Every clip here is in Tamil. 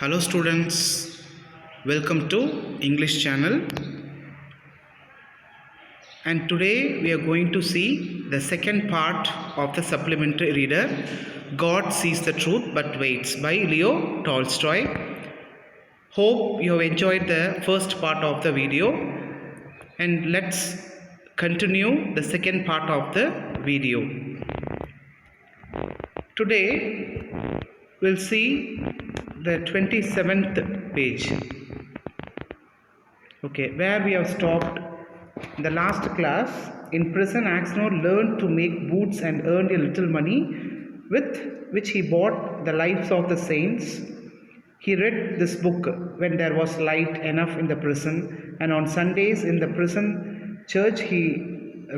Hello students, welcome to English channel, and today we are going to see the second part of the supplementary reader God Sees the Truth But Waits by Leo Tolstoy. Hope you have enjoyed the first part of the video, and let's continue the second part of the video. Today we'll see the 27th page, okay, where we have stopped in the last class. In prison, Axnor learned to make boots and earned a little money with which he bought the lives of the saints. He read this book when there was light enough in the prison, and on Sundays in the prison church he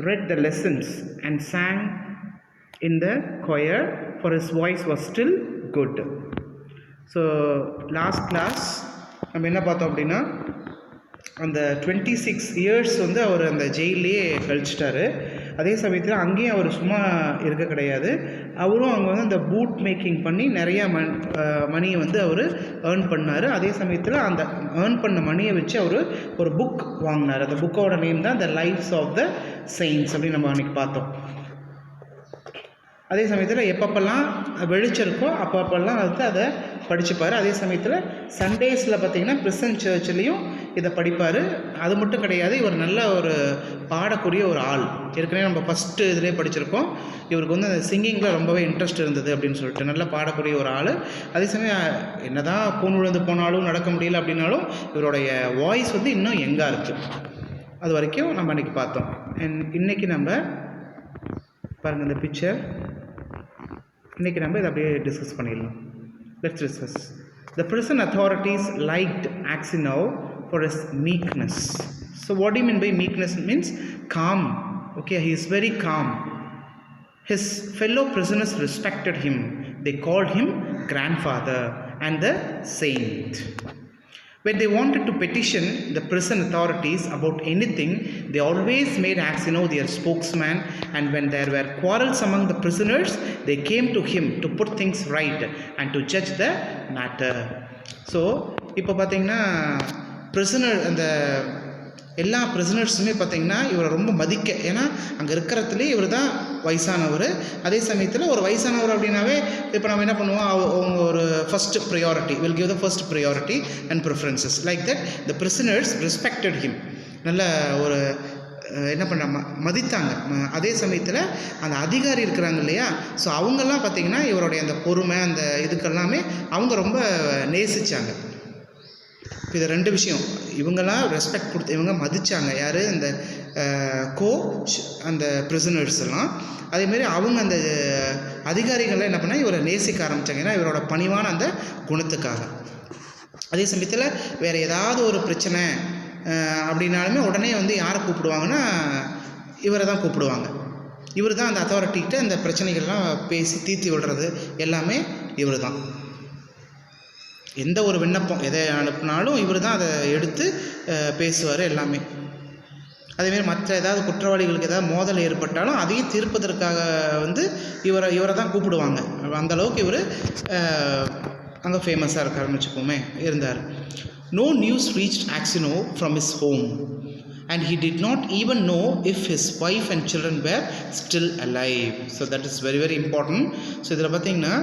read the lessons and sang in the choir, for his voice was still good. So last class நம்ம என்ன பார்த்தோம் அப்படின்னா, அந்த 26 இயர்ஸ் வந்து அவர் அந்த ஜெயிலே கழிச்சிட்டாரு. அதே சமயத்தில் அங்கேயும் அவர் சும்மா இருக்க கிடையாது. அவரும் அங்கே வந்து அந்த பூட் மேக்கிங் பண்ணி நிறையா மணியை வந்து அவர் ஏர்ன் பண்ணார். அதே சமயத்தில் அந்த ஏர்ன் பண்ண மணியை வச்சு அவர் ஒரு புக் வாங்கினார். அந்த புக்கோட நேம் தான் த லைஃப்ஸ் ஆஃப் த செயின்ட்ஸ் அப்படின்னு நம்ம அன்றைக்கி பார்த்தோம். அதே சமயத்தில் எப்பப்பெல்லாம் வெளிச்சிருக்கோ அப்பப்பெல்லாம் வந்து அதை படிச்சுப்பார். அதே சமயத்தில் சண்டேஸில் பார்த்திங்கன்னா பிரிசன் சர்ச்லேயும் இதை படிப்பார். அது மட்டும் கிடையாது, இவர் நல்ல ஒரு பாடக்கூடிய ஒரு ஆள். ஏற்கனவே நம்ம ஃபஸ்ட்டு இதிலே படிச்சிருக்கோம். இவருக்கு வந்து அந்த சிங்கிங்கில் ரொம்பவே இன்ட்ரெஸ்ட் இருந்தது அப்படின்னு சொல்லிட்டு நல்லா பாடக்கூடிய ஒரு ஆள். அதே சமயம் என்ன தான் கூன் விழுந்து போனாலும் நடக்க முடியல அப்படின்னாலும் இவருடைய வாய்ஸ் வந்து இன்னும் யங்காக இருக்குது. அது வரைக்கும் நம்ம அன்றைக்கி பார்த்தோம். அண்ட் இன்றைக்கி நம்ம பாருங்கள் இந்த பிக்சர், இன்றைக்கி நம்ம இதை அப்படியே டிஸ்கஸ் பண்ணிடலாம். Let's discuss. The prison authorities liked Axinov for his meekness. So what do you mean by meekness? It means calm. Okay, he is very calm. His fellow prisoners respected him. They called him grandfather and the saint. When they wanted to petition the prison authorities about anything, they always made Axinov their spokesman, and when there were quarrels among the prisoners, they came to him to put things right and to judge the matter. So, இப்போ பார்த்தீங்கன்னா prisoner அந்த எல்லா ப்ரிசனர்ஸுமே பார்த்திங்கன்னா இவரை ரொம்ப மதிக்க, ஏன்னா அங்கே இருக்கிறதுலே இவர் தான் வயசானவர். அதே சமயத்தில் ஒரு வயசானவர் அப்படின்னாவே இப்போ நம்ம என்ன பண்ணுவோம், அவங்க ஒரு first priority, will give the first priority and preferences. Like that the prisoners respected him. நல்ல ஒரு என்ன பண்ண மதித்தாங்க. அதே சமயத்தில் அந்த அதிகாரி இருக்கிறாங்க இல்லையா, ஸோ அவங்கெல்லாம் பார்த்திங்கன்னா இவருடைய அந்த பொறுமை அந்த இதுக்கெல்லாமே அவங்க ரொம்ப நேசித்தாங்க. இப்போ இது ரெண்டு விஷயம், இவங்கெல்லாம் ரெஸ்பெக்ட் கொடுத்து இவங்க மதித்தாங்க. யார்? இந்த அந்த ப்ரிசனர்ஸ் எல்லாம். அதேமாரி அவங்க அந்த அதிகாரிகள்லாம் என்ன பண்ணால் இவரை நேசிக்க ஆரம்பித்தாங்க, ஏன்னா இவரோட பணிவான அந்த குணத்துக்காக. அதே சமயத்தில் வேறு ஏதாவது ஒரு பிரச்சனை அப்படின்னாலுமே உடனே வந்து யாரை கூப்பிடுவாங்கன்னா இவரை தான் கூப்பிடுவாங்க. இவர் தான் அந்த அத்தாரிட்டிகிட்ட அந்த பிரச்சனைகள்லாம் பேசி தீர்த்தி விடுறது எல்லாமே இவர் தான். எந்த ஒரு விண்ணப்பம் எதை அனுப்பினாலும் இவர் தான் அதை எடுத்து பேசுவார் எல்லாமே. அதேமாரி மற்ற ஏதாவது குற்றவாளிகளுக்கு ஏதாவது மோதல் ஏற்பட்டாலும் அதையும் தீர்ப்பதற்காக வந்து இவரை தான் கூப்பிடுவாங்க. அந்தளவுக்கு இவர் அங்கே ஃபேமஸாக இருக்காருன்னு வச்சுக்கோமே, இருந்தார். No news reached Axinov from his home, and he did not even know if his wife and children were still alive. So that is very very important. So இதில் பார்த்தீங்கன்னா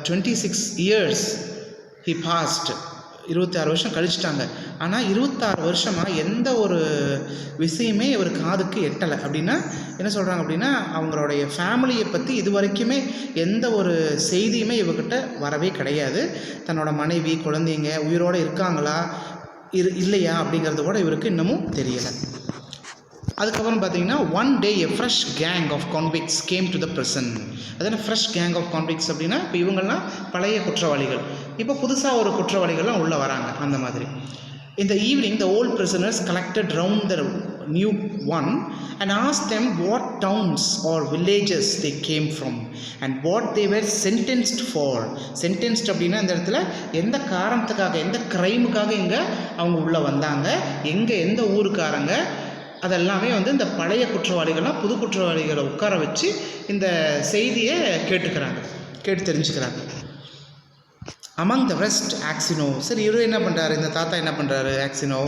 26 years he passed, 26 வருஷம் கழிச்சிட்டாங்க. ஆனால் 26 வருஷமாக எந்த ஒரு விஷயமே இவர் காதுக்கு எட்டலை. அப்படின்னா என்ன சொல்கிறாங்க அப்படின்னா, அவங்களுடைய ஃபேமிலியை பற்றி இது வரைக்குமே எந்த ஒரு செய்தியுமே இவர்கிட்ட வரவே கிடையாது. தன்னோட மனைவி குழந்தைங்க உயிரோடு இருக்காங்களா இல்லையா அப்படிங்கிறது கூட இவருக்கு இன்னமும் தெரியலை. அதுக்கப்புறம் பார்த்தீங்கன்னா one day a fresh gang of convicts came to the prison. அதான ஃப்ரெஷ் கேங் ஆஃப் கான்விக்ட்ஸ் அப்படின்னா இப்போ இவங்கெல்லாம் பழைய குற்றவாளிகள், இப்போ புதுசாக ஒரு குற்றவாளிகள்லாம் உள்ளே வராங்க அந்த மாதிரி. In the evening, the old prisoners collected round the new one and asked them what towns or villages they came from and what they were sentenced for. Sentenced அப்படின்னா இந்த இடத்துல எந்த காரணத்துக்காக, எந்த கிரைமுக்காக இங்கே அவங்க உள்ளே வந்தாங்க, எங்கே எந்த ஊருக்காரங்க, அதெல்லாமே வந்து இந்த பழைய குற்றவாளிகள்லாம் புது குற்றவாளிகளை உட்கார வச்சு இந்த செய்தியை கேட்டு தெரிஞ்சுக்கிறாங்க. among the rest Axino, சரி இவரு என்ன பண்ணுறாரு, இந்த தாத்தா என்ன பண்ணுறாரு Axino,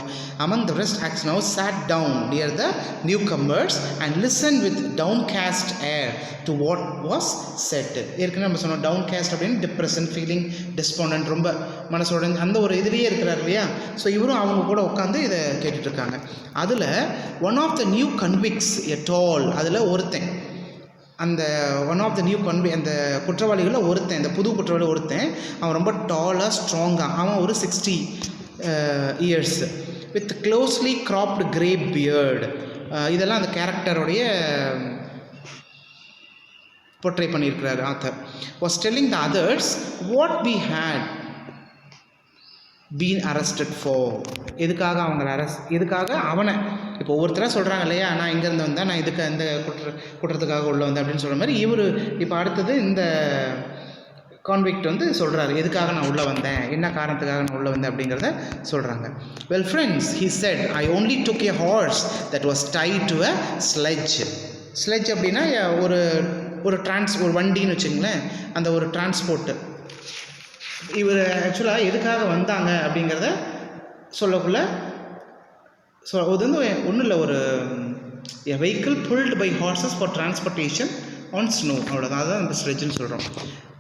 among the rest Axino sat down near the newcomers and listened with downcast air to what was said. ஏற்கனவே நம்ம சொன்னோம் downcast அப்படின்னு depression, feeling despondent, ரொம்ப மனசோட அந்த ஒரு இதுலேயே இருக்கிறார் இல்லையா. ஸோ இவரும் அவங்க கூட உட்காந்து இதை கேட்டுட்ருக்காங்க. அதில் one of the new convicts a tall, அதில் ஒருத்தன் அந்த ஒன் ஆஃப் த நியூ அந்த குற்றவாளிகளில் ஒருத்தன், இந்த புது குற்றவாளி ஒருத்தன், அவன் ரொம்ப டாலாக ஸ்ட்ராங்காக, அவன் ஒரு 60 years with closely cropped grey beard. இதெல்லாம் அந்த கேரக்டருடைய போர்ட்ரே பண்ணியிருக்கிறார் author. Was telling the others what we had been arrested for. எதுக்காக அவங்கள எதுக்காக அவனை இப்போ ஒவ்வொருத்தராக சொல்கிறாங்க இல்லையா, நான் இங்கேருந்து வந்தேன், நான் இதுக்கு இந்த குற்றத்துக்காக உள்ள வந்தேன் அப்படின்னு சொல்கிற மாதிரி இவர் இப்போ அடுத்தது இந்த கான்விக்ட் வந்து சொல்கிறாரு எதுக்காக நான் உள்ளே வந்தேன், என்ன காரணத்துக்காக நான் உள்ளே வந்தேன் அப்படிங்கிறத சொல்கிறாங்க. Well friends, he said, I only took a horse that was tied to a sledge. Sledge அப்படின்னா ஒரு ஒரு வண்டின்னு வச்சுங்களேன், அந்த ஒரு டிரான்ஸ்போர்ட்டு. இவர் ஆக்சுவலாக எதுக்காக வந்தாங்க அப்படிங்கிறத சொல்லக்குள்ள அது வந்து ஒன்றும் இல்லை, ஒரு vehicle pulled by horses for transportation on snow, அவ்வளோதான். அதுதான் நம்ம ஸ்லெட்ஜுன்னு சொல்கிறோம்.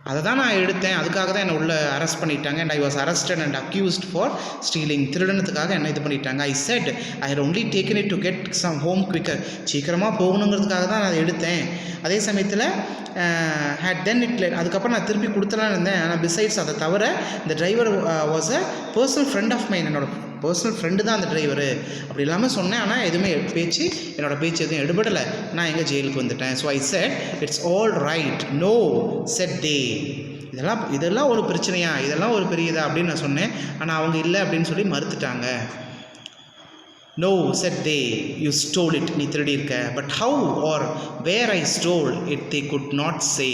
அதை தான் நான் எடுத்தேன், அதுக்காக தான் என்னை உள்ளே அரெஸ்ட் பண்ணிட்டாங்க. And I was arrested and accused for stealing, திருடனத்துக்காக என்ன இது பண்ணிட்டாங்க. I said I had only taken it to get some home quicker, சீக்கிரமாக போகணுங்கிறதுக்காக தான் நான் அதை எடுத்தேன். அதே சமயத்தில் ஹேட் தென் இட் அதுக்கப்புறம் நான் திருப்பி கொடுத்தலான்னு இருந்தேன். ஆனால் பிசைட்ஸ் அதை தவிர இந்த driver was a personal friend of mine, என்னோட பர்சனல் ஃப்ரெண்டு தான் அந்த டிரைவரு அப்படி இல்லாமல் சொன்னேன். ஆனால் எதுவுமே என்னோடய பேச்சு எதுவும் எடுபடலை, நான் எங்கே ஜெயிலுக்கு வந்துட்டேன். So I said it's all right, no said they. இதெல்லாம் ஒரு பிரச்சனையா, இதெல்லாம் ஒரு பெரியதா அப்படின்னு நான் சொன்னேன். ஆனால் அவங்க இல்லை அப்படின்னு சொல்லி மறுத்துட்டாங்க. No said they, you stole it, நீ திருடி இருக்க. But how are where I stole it they could not say.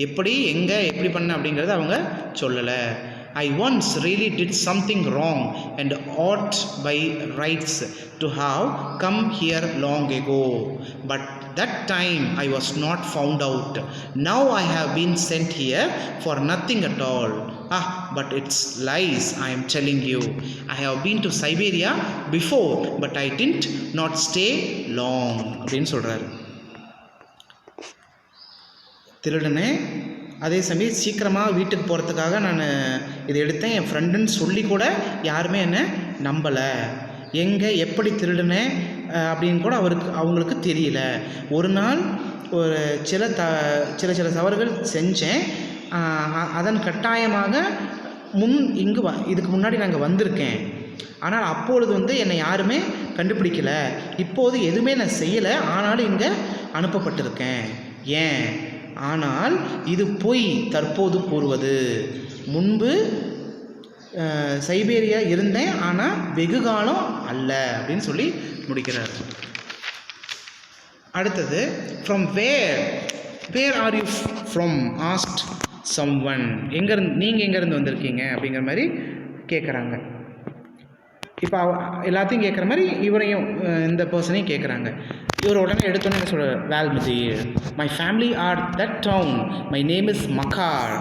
எப்படி, எங்கே, எப்படி பண்ண அப்படிங்கிறத அவங்க சொல்லலை. I once really did something wrong and ought by rights to have come here long ago, but that time I was not found out. Now I have been sent here for nothing at all. But it's lies I am telling you. I have been to Siberia before, but I didn't not stay long. அப்படின்னு சொல்கிறாரு. திருடனே, அதே சமயம் சீக்கிரமாக வீட்டுக்கு போகிறதுக்காக நான் இதை எடுத்தேன், என் ஃப்ரெண்டுன்னு சொல்லி கூட யாருமே என்னை நம்பலை. எங்கே, எப்படி திருடுனேன் அப்படின்னு கூட அவங்களுக்கு தெரியல. ஒரு நாள் ஒரு சில தவறுகள் செஞ்சேன், அதன் கட்டாயமாக இதுக்கு முன்னாடி நாங்கள் வந்திருக்கேன். ஆனால் அப்பொழுது வந்து என்னை யாருமே கண்டுபிடிக்கலை. இப்போது எதுவுமே நான் செய்யலை, ஆனாலும் இங்கே அனுப்பப்பட்டிருக்கேன். ஏன், ஆனால் இது பொய் தற்போது கூறுவது. முன்பு சைபேரியா இருந்தேன், ஆனால் வெகு காலம் அல்ல அப்படின்னு சொல்லி முடிக்கிறார். அடுத்தது, from where are you from asked someone. நீங்கள் எங்கேருந்து வந்திருக்கீங்க அப்படிங்கிற மாதிரி கேட்குறாங்க. இப்போ எல்லாத்தையும் கேட்குற மாதிரி இவரையும் இந்த பர்சனையும் கேட்குறாங்க. இவர் உடனே எடுத்தோன்னே என்ன சொல்கிறார், Vladimir, my family are that town, my name is Makar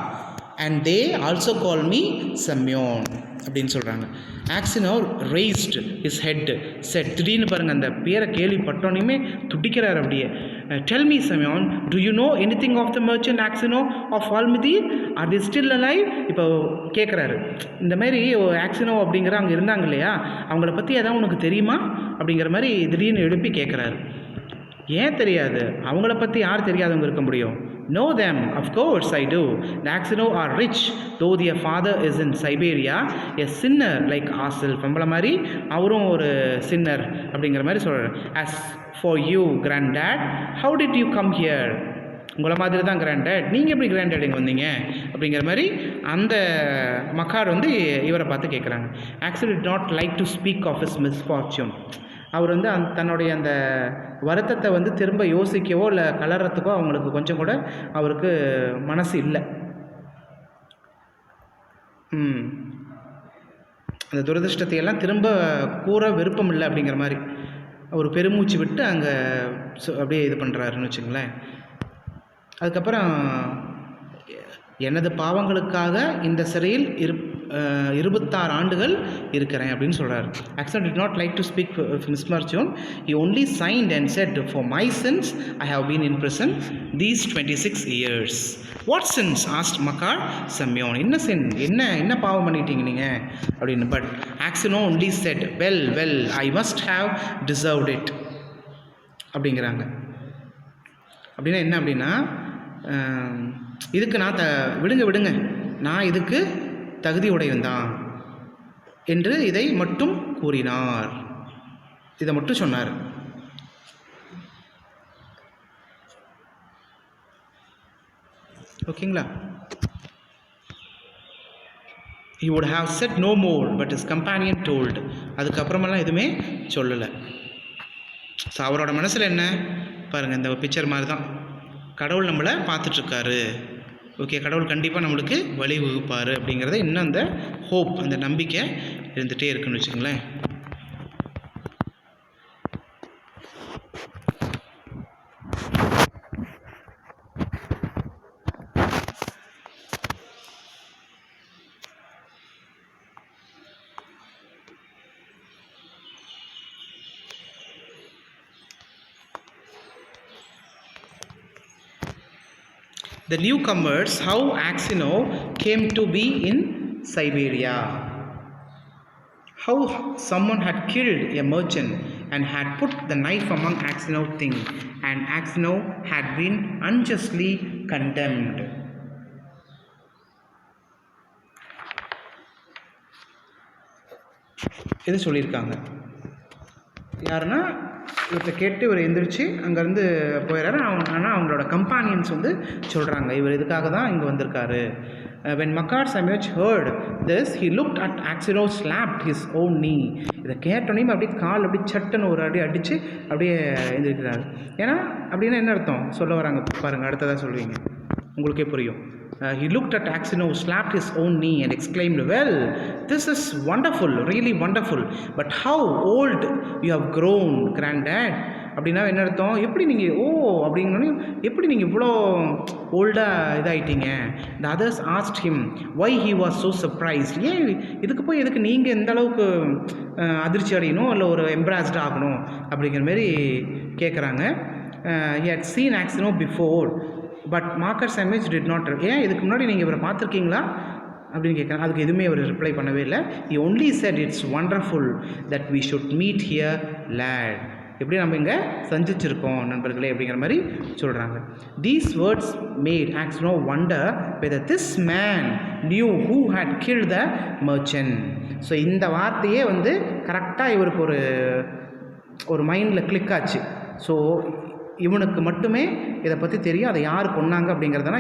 and they also call me Semyonich அப்படின்னு சொல்கிறாங்க. ஆக்சினோ raised his head said, திடீர்னு பாருங்கள் அந்த பேரை கேள்விப்பட்டோன்னே துடிக்கிறார் அப்படியே. Tell me Semyonich, do you know anything of the merchant Aksionov of Vladimir, are they still alive. இப்போ கேட்குறாரு, இந்த மாதிரி ஆக்சினோ அப்படிங்கிற அவங்க இருந்தாங்க இல்லையா, அவங்கள பற்றி எதாவது உனக்கு தெரியுமா அப்படிங்கிற மாதிரி திடீர்னு எழுப்பி கேட்குறாரு. ஏன் தெரியாது, அவங்கள பற்றி யார் தெரியாதவங்க இருக்க முடியும். Know them, of course I do. The Axino are rich, though their father is in Siberia, a sinner like ourselves. நம்மள மாதிரி அவரும் ஒரு சின்னர் அப்படிங்கிற மாதிரி சொல்கிறார். As for you, granddad, how did you come here? உங்களை மாதிரி தான் கிராண்டட், நீங்கள் எப்படி கிராண்டட் இங்கே வந்தீங்க அப்படிங்கிற மாதிரி அந்த மக்கார் வந்து இவரை பார்த்து கேட்குறாங்க. Actually did not like to speak of his misfortune. அவர் வந்து தன்னுடைய அந்த வருத்தத்தை வந்து திரும்ப யோசிக்கவோ இல்லை கலர்றதுக்கோ அவங்களுக்கு கொஞ்சம் கூட அவருக்கு மனசு இல்லை. அந்த துரதிருஷ்டத்தையெல்லாம் திரும்ப கூற விருப்பம் இல்லை அப்படிங்கிற மாதிரி ஒரு பெருமூச்சு விட்டு அங்கே அப்படியே இது பண்ணுறாருன்னு வச்சுங்களேன். அதுக்கப்புறம் எனது பாவங்களுக்காக இந்த சிறையில் 26 ஆண்டுகள் இருக்கிறேன் அப்படின்னு சொல்கிறார். Actually did not like to speak misfortune. He only signed and said, for my sins I have been in prison these 26 years. What sins? asked Makar Semyon. என்ன sin? என்ன பாவம் பண்ணிட்டீங்க நீங்கள் அப்படின்னு. But Axino only said, well I must have deserved it அப்படிங்கிறாங்க. அப்படின்னா என்ன அப்படின்னா, இதுக்கு நான் விடுங்க நான் இதுக்கு தகுதி உடையவன்தான் என்று இதை மட்டும் கூறினார். இதை மட்டும் சொன்னார். ஓகேங்களா? He would have said no more, but his companion told. அதுக்கப்புறமெல்லாம் எதுவுமே சொல்லலை. ஸோ அவரோட மனசில் என்ன பாருங்கள், இந்த பிக்சர் மாதிரி தான். கடவுள் நம்மளை பார்த்துட்ருக்காரு. ஓகே, கடவுள் கண்டிப்பாக நம்மளுக்கு வழி வகுப்பார் அப்படிங்கிறத இன்னும் அந்த ஹோப், அந்த நம்பிக்கை இருந்துகிட்டே இருக்குன்னு வச்சுக்கோங்களேன். The newcomers, how Axino came to be in Siberia. How someone had killed a merchant and had put the knife among Axino's thing, and Axino had been unjustly condemned. இது சொல்லியிருக்காங்க. யாருன்னா இவர்கிட்ட கேட்டு இவர் எந்திரிச்சு அங்கேருந்து போயிடறாரு. ஆனால் அவங்களோட கம்பானியன்ஸ் வந்து சொல்கிறாங்க, இவர் இதுக்காக தான் இங்கே வந்திருக்காரு. When Makar Semyon heard this, he looked at Axino, slapped his own knee. இதை கேட்டோன்னே அப்படியே கால் அப்படியே சட்டுன்னு ஒரு அடி அடித்து அப்படியே எழுந்திருக்கிறாரு. ஏன்னா அப்படின்னா என்ன அர்த்தம் சொல்ல வராங்க பாருங்கள், அடுத்ததாக சொல்லுவீங்க, உங்களுக்கே புரியும். He looked at Axino, slapped his own knee and exclaimed, well, this is wonderful, really wonderful, but how old you have grown, granddad. அப்படின்னா என்ன அர்த்தம், எப்படி நீங்கள் அப்படிங்கன்னு எப்படி நீங்கள் இவ்வளோ ஓல்டாக இதாகிட்டீங்க. The others asked him why he was so surprised. ஏன் இதுக்கு போய் எதுக்கு நீங்கள் எந்த அளவுக்கு அதிர்ச்சி அடையணும், இல்லை ஒரு எம்ப்ராஸ்ட் ஆகணும் அப்படிங்கிற மாதிரி கேட்குறாங்க. He had seen Axino before, but Makar Semyonich did not. ஏன் இதுக்கு முன்னாடி நீங்கள் இவரை பார்த்துருக்கீங்களா அப்படின்னு கேட்குறாங்க. அதுக்கு எதுவுமே அவர் ரிப்ளை பண்ணவே இல்லை. He only said, it's wonderful that we should meet here, lad. எப்படி நம்ம இங்கே சந்திச்சிருக்கோம் நண்பர்களே அப்படிங்கிற மாதிரி சொல்கிறாங்க. These words made Axino wonder whether this man knew who had killed the merchant. So இந்த வார்த்தையே வந்து கரெக்டாக இவருக்கு ஒரு மைண்டில் கிளிக் ஆச்சு. ஸோ இவனுக்கு மட்டுமே இதை பற்றி தெரியும், அதை யார் கொன்னாங்க அப்படிங்கிறதுனா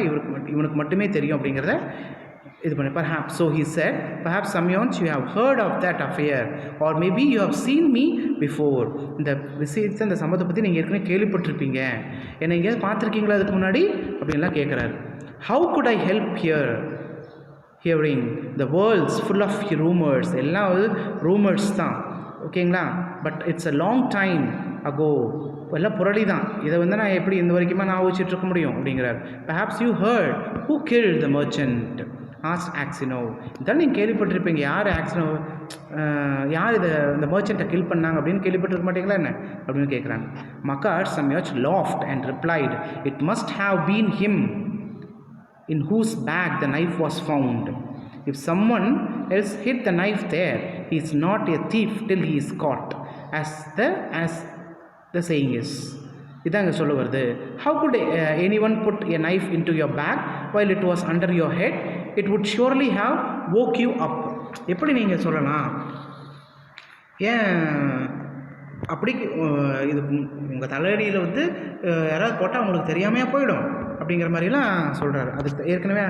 இவனுக்கு மட்டுமே தெரியும் அப்படிங்கிறத இது பண்ணி. perhaps, so he said, perhaps Semyon, you have heard of that affair, or maybe you have seen me before. இந்த விஷயத்தை, இந்த சம்பவத்தை பற்றி நீங்கள் ஏற்கனவே கேள்விப்பட்டிருப்பீங்க, என்னை எங்கேயாவது பார்த்துருக்கீங்களா அதுக்கு முன்னாடி அப்படின்லாம் கேட்குறாரு. how could I help hearing the world's full of rumors. எல்லாம் ரூமர்ஸ் தான், ஓகேங்களா. But it's a long time ago, எல்லாம் புரளி தான். இதை வந்து நான் எப்படி இந்த வரைக்குமா நான் வச்சுட்டு இருக்க முடியும் அப்படிங்கிறார். perhaps you heard who killed the merchant, asked Axino. இதெல்லாம் நீங்கள் கேள்விப்பட்டிருப்பீங்க, யார் Axino, யார் இந்த மர்ச்சண்ட்டை கில் பண்ணாங்க அப்படின்னு கேள்விப்பட்டிருக்க மாட்டீங்களா என்ன அப்படின்னு கேட்குறாங்க. Makar Semyon laughed and replied, it must have been him in whose bag the knife was found. If someone else hid the knife there, he is not a thief till he is caught, as the saying is. இதாங்க சொல்ல வருது. How could anyone put a knife into your bag while it was under your head? It would surely have woke you up. எப்படி நீங்கள் சொல்லலாம், ஏன் அப்படி இது உங்கள் தலையடியில் வந்து யாராவது போட்டால் உங்களுக்கு தெரியாமையாக போயிடும் அப்படிங்கிற மாதிரிலாம் சொல்கிறாரு. அது ஏற்கனவே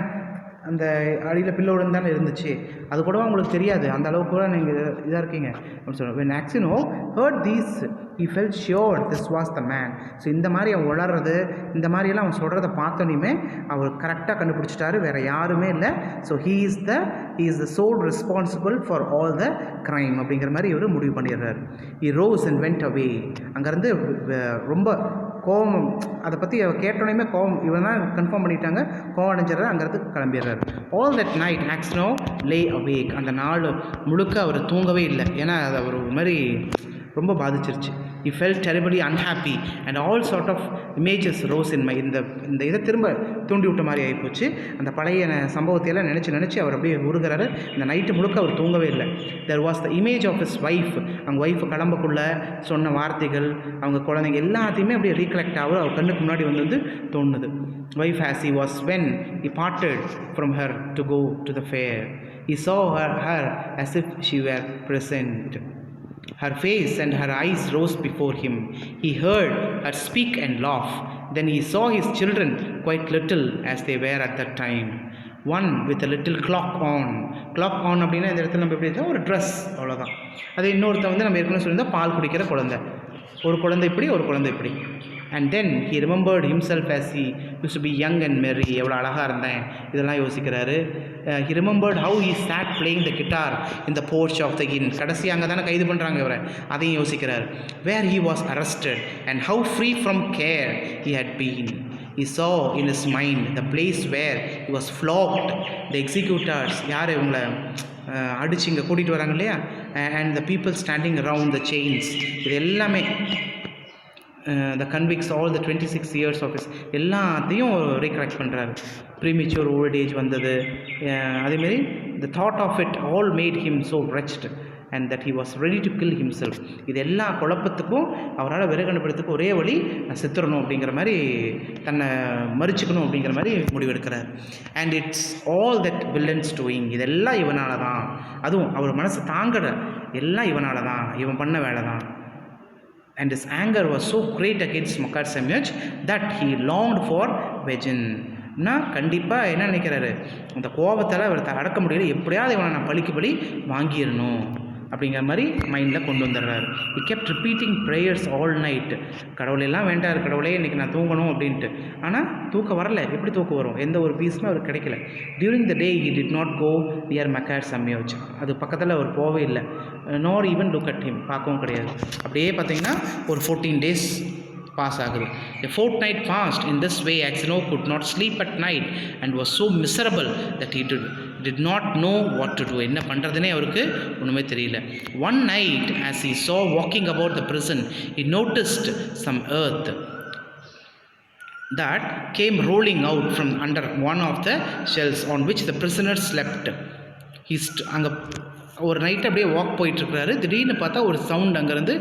அந்த அடியில் பில்லோ தானே இருந்துச்சு, அது கூட உங்களுக்கு தெரியாது, அந்த அளவுக்கு கூட நீங்கள் இதாக இருக்கீங்க அப்படின்னு சொல்லுவோம். when Axino heard these, he felt sure this was the man. So இந்த மாதிரி அவன் உளறது, இந்த மாதிரியெல்லாம் அவன் சொல்கிறத பார்த்தோன்னே அவர் கரெக்டாக கண்டுபிடிச்சிட்டாரு, வேறு யாருமே இல்லை. So he is the sole responsible for all the crime அப்படிங்கிற மாதிரி இவர் முடிவு பண்ணிடுறாரு. he rose and went away. அங்கேருந்து ரொம்ப கோவம் அதை பற்றி கேட்டோன்னே கோவம் இவன் தான் கன்ஃபார்ம் பண்ணிட்டாங்க, கோவம் அடைஞ்சிடறாரு, அங்கேருந்து கிளம்பிடுறாரு. All that night Aksionov lay awake. அந்த நாள் முழுக்க அவர் தூங்கவே இல்லை, ஏன்னா அது அவர் ஒரு மாதிரி ரொம்ப பாதிச்சிருச்சு. He felt terribly unhappy and all sort of images rose in my இந்த இதை திரும்ப தூண்டி விட்ட மாதிரி ஆகிப்போச்சு. அந்த பழைய சம்பவத்தையெல்லாம் நினச்சி அவர் அப்படியே உருகிறாரு. இந்த நைட்டு முழுக்க அவர் தூங்கவே இல்லை. there was the image of his wife. அவங்க ஒய்ஃபு கிளம்பக்குள்ளே சொன்ன வார்த்தைகள், அவங்க குழந்தைங்க எல்லாத்தையுமே அப்படியே ரீகலெக்ட் ஆகும், அவர் கண்ணுக்கு முன்னாடி வந்து தோணுது. wife as he was when he parted from her to go to the fair. He saw her as if she were present. Her face and her eyes rose before him. He heard her speak and laugh. Then he saw his children, quite little as they were at that time. One with a little clock on. Clock on அப்படின்னா இந்த இடத்துல நம்ம எப்படி இருந்தால் ஒரு ட்ரெஸ், அவ்வளோதான். அது இன்னொருத்த வந்து நம்ம ஏற்கனவே சொல்லியிருந்தால் பால் குடிக்கிற குழந்தை, ஒரு குழந்தை இப்படி ஒரு குழந்தை இப்படி. And then he remembered himself as he used to be young and merry. எவ்வளோ அழகாக இருந்தேன், இதெல்லாம் யோசிக்கிறாரு. He remembered how he sat playing the guitar in the porch of the inn. கடைசி அங்கே தானே கைது பண்ணுறாங்க இவரை, அதையும் யோசிக்கிறார். Where he was arrested and how free from care he had been. He saw in his mind the place where he was flogged. The executors, யார் இவங்களை அடிச்சு இங்கே கூட்டிகிட்டு வராங்க இல்லையா, and the people standing around the chains. இது எல்லாமே the convicts, all the 26 years of his எல்லாத்தையும் ரீகலெக்ட் பண்ணுறாரு. ப்ரீமெச்சூர் ஓல்ட் ஏஜ் வந்தது, அதேமாரி the thought of it all made him so wretched and that he was ready to kill himself. இது எல்லா குழப்பத்துக்கும் அவரால் விரைகண்டுபடுறதுக்கு ஒரே வழி செத்துடணும் அப்படிங்கிற மாதிரி, தன்னை மறிச்சுக்கணும் அப்படிங்கிற மாதிரி முடிவெடுக்கிறார். And it's all that villain's doing. இதெல்லாம் இவனால தான், அதுவும் அவர் மனசு தாங்கட, எல்லாம் இவனால தான், இவன் பண்ண வேலை தான். And his anger was so great against Makar Samyaj that he longed for vengeance. கண்டிப்பாக என்ன நினைக்கிறாரு, அந்த கோபத்தால் அவர் அடக்க முடியல, எப்படியாவது இவனை நான் பழிக்கு பழி வாங்கிடணும் அப்படிங்கிற மாதிரி மைண்டில் கொண்டு வந்துடுறாரு. he kept repeating prayers all night. கடவுளெல்லாம் வேண்டார், கடவுளே இன்றைக்கி நான் தூங்கணும் அப்படின்ட்டு. ஆனால் தூக்கம் வரல. எப்படி தூக்கம் வரும், எந்த ஒரு பீஸுமே அவருக்கு கிடைக்கல. During the day he did not go near Makar Samyaj. அது பக்கத்தில் அவர் போவே இல்லை. nor even look at him, பார்க்கவும் கிடையாது. அப்படியே பார்த்தீங்கன்னா ஒரு 14 days பாஸ் ஆகுது. A fortnight passed in this way. Axino could not sleep at night and was so miserable that he did not know what to do. என்ன பண்ணுறதுனே அவருக்கு ஒன்றுமே தெரியல. One night as he saw walking about the prison, he noticed some earth that came rolling out from under one of the shelves on which the prisoners slept. அங்கே ஒரு நைட் அப்படியே வாக் போயிட்டுருக்கிறாரு. திடீர்னு பார்த்தா ஒரு சவுண்ட் அங்கேருந்து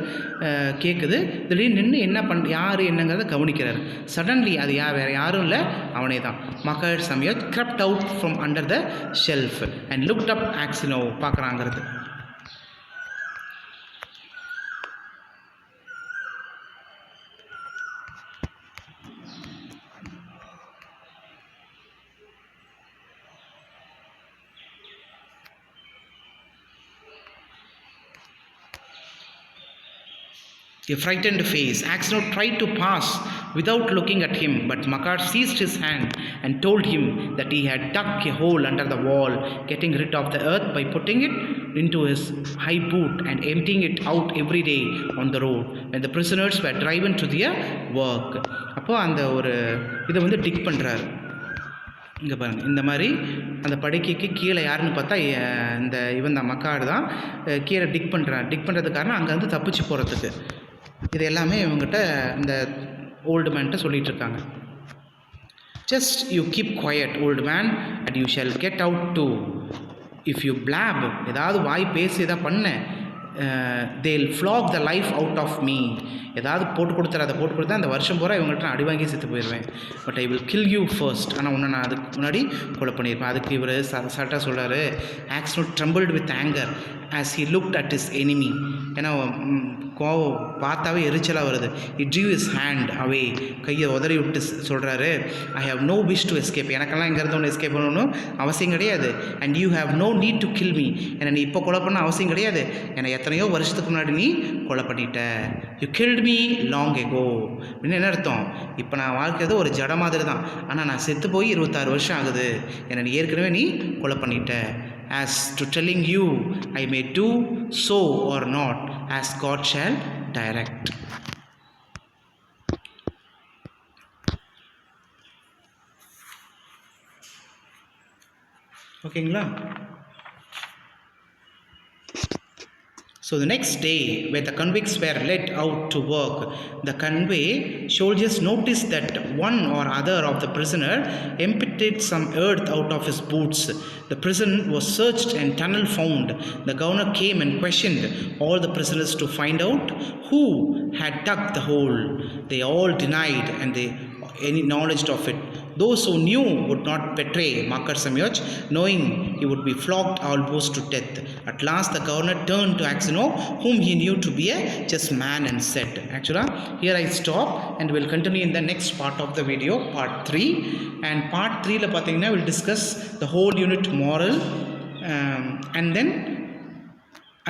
கேட்குது. திடீர்னு நின்று என்ன யார் என்னங்கிறத கவனிக்கிறார். சடன்லி அது வேறு யாரும் இல்லை, அவனே தான். மக்கர் சமயத் crept out from under the shelf and looked up Axino. பார்க்குறாங்கிறது. A frightened face. Axino tried to pass without looking at him, but Makar seized his hand and told him that he had dug a hole under the wall, getting rid of the earth by putting it into his high boot and emptying it out every day on the road when the prisoners were driven to their work. அப்போ அந்த ஒரு இதை வந்து டிக் பண்ணுறாரு. இங்கே பாருங்கள், இந்த மாதிரி அந்த படுக்கைக்கு கீழே யாருன்னு பார்த்தா இவன் தான், மக்காடு தான் கீழே டிக் பண்ணுறான். டிக் பண்ணுறதுக்கு காரணம் அங்கேருந்து தப்பிச்சு போகிறதுக்கு. இது எல்லாமே இவங்ககிட்ட இந்த ஓல்டு மேன்கிட்ட சொல்லிகிட்டு இருக்காங்க. Just you keep quiet old man and you shall get out too. If you blab, ஏதாவது வாய் பேசி எதாவது பண்ண, they'll flog the life out of me. ஏதாவது போட்டு கொடுத்துற, அதை போட்டு கொடுத்தா அந்த வருஷம் பூரா இவங்கள்ட்ட நான் அடி வாங்கி செத்து போயிடுவேன். But I will kill you first. ஆனால் உன்னை நான் அதுக்கு முன்னாடி கொலை பண்ணியிருப்பேன். அதுக்கு இவர் சட்டாக சொல்கிறாரு, Axino trembled with anger as he looked at his enemy. ஏன்னா கோவம் பார்த்தாவே எரிச்சலாக வருது. he drew his hand away. கையை உதறி விட்டு சொல்கிறாரு, I have no wish to escape. எனக்கெல்லாம் இங்கேருந்து ஒன்று எஸ்கேப் பண்ணணும் அவசியம் கிடையாது. and you have no need to kill me. என்னை நீ இப்போ கொலை பண்ண அவசியம் கிடையாது. என்னை எத்தனையோ வருஷத்துக்கு முன்னாடி நீ கொலை பண்ணிட்ட. you killed me long ago. அப்படின்னு என்ன அர்த்தம், இப்போ நான் வாழ்க்கிறது ஒரு ஜட மாதிரி தான், ஆனால் நான் செத்து போய் 26 வருஷம் ஆகுது. என்னை நீ ஏற்கனவே நீ கொலை பண்ணிட்ட. as to telling you I may do so or not as God shall direct. ஓகேங்களா? So the next day, when the convicts were led out to work, the convoy soldiers noticed that one or other of the prisoner emptied some earth out of his boots. The prison was searched and tunnel found. The governor came and questioned all the prisoners to find out who had dug the hole. They all denied and they any knowledge of it. Those who knew would not betray Makar Samyoj, knowing he would be flogged almost to death. At last the governor turned to Axino, whom he knew to be a just man, and said, actually here I stop and will continue in the next part of the video, part 3. And part 3 la pathina will discuss the whole unit moral, and then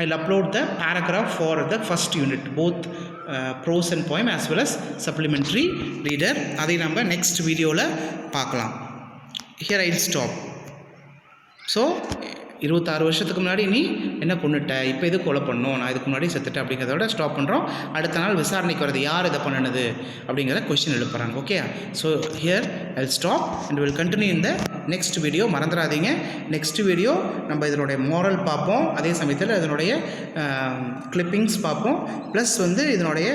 I'll upload the paragraph for the first unit, both prose and poem as well as supplementary reader. அதை நம்ம next வீடியோவில் பார்க்கலாம். Here I'll stop. So 26 வருஷத்துக்கு முன்னாடி நீ என்ன கொண்டுட்ட, இப்போ இது கொலை பண்ணணும், நான் இதுக்கு முன்னாடி செத்துட்டேன் அப்படிங்கிறதோட ஸ்டாப் பண்ணுறோம். அடுத்த நாள் விசாரணைக்கு வரது யார் இதை பண்ணினது அப்படிங்கிறத கொஸ்டின் எழுப்புறாங்க. Okay, so here I will stop and will continue இந்த நெக்ஸ்ட் வீடியோ. மறந்துடாதீங்க, நெக்ஸ்ட் வீடியோ நம்ம இதனுடைய மோரல் பார்ப்போம், அதே சமயத்தில் இதனுடைய கிளிப்பிங்ஸ் பார்ப்போம், ப்ளஸ் வந்து இதனுடைய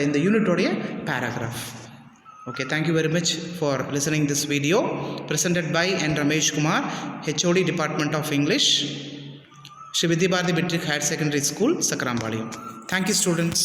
இந்த யூனிட்டோடைய paragraph. Okay, thank you very much for listening this video presented by N. Ramesh Kumar, HOD Department of English, Shri Vidya Bharati Metric Higher Secondary School, Sakrambalayam. Thank you, students.